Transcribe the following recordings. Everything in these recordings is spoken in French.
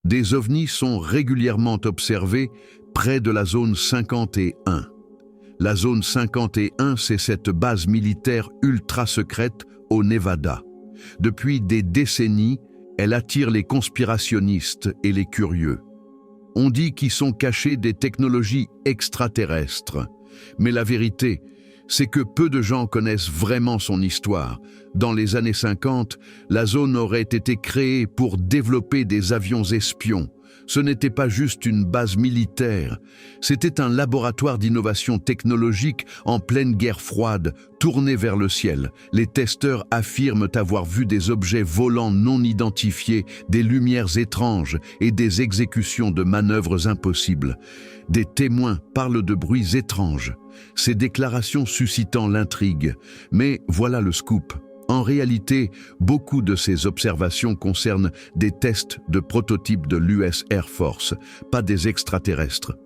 Des ovnis sont régulièrement observés près de la zone 51. La zone 51, c'est cette base militaire ultra secrète au Nevada. Depuis des décennies, elle attire les conspirationnistes et les curieux. On dit qu'y sont cachées des technologies extraterrestres. Mais la vérité, c'est que peu de gens connaissent vraiment son histoire. Dans les années 50, la zone aurait été créée pour développer des avions espions. Ce n'était pas juste une base militaire, c'était un laboratoire d'innovation technologique en pleine guerre froide, tourné vers le ciel. Les testeurs affirment avoir vu des objets volants non identifiés, des lumières étranges et des exécutions de manœuvres impossibles. Des témoins parlent de bruits étranges, ces déclarations suscitant l'intrigue. Mais voilà le scoop. En réalité, beaucoup de ces observations concernent des tests de prototypes de l'US Air Force, pas des extraterrestres.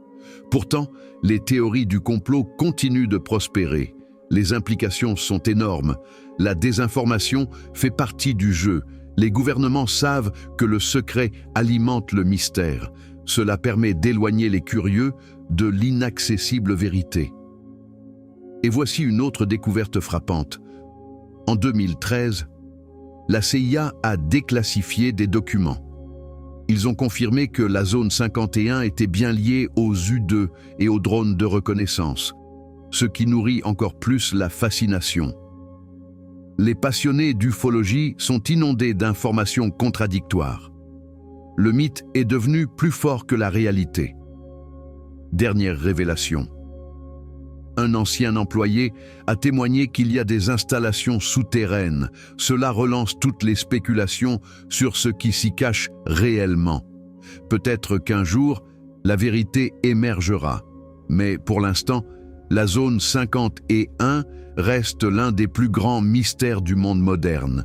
Pourtant, les théories du complot continuent de prospérer. Les implications sont énormes. La désinformation fait partie du jeu. Les gouvernements savent que le secret alimente le mystère. Cela permet d'éloigner les curieux de l'inaccessible vérité. Et voici une autre découverte frappante. En 2013, la CIA a déclassifié des documents. Ils ont confirmé que la zone 51 était bien liée aux U-2 et aux drones de reconnaissance, ce qui nourrit encore plus la fascination. Les passionnés d'ufologie sont inondés d'informations contradictoires. Le mythe est devenu plus fort que la réalité. Dernière révélation. Un ancien employé a témoigné qu'il y a des installations souterraines. Cela relance toutes les spéculations sur ce qui s'y cache réellement. Peut-être qu'un jour, la vérité émergera. Mais pour l'instant, la zone 51 reste l'un des plus grands mystères du monde moderne.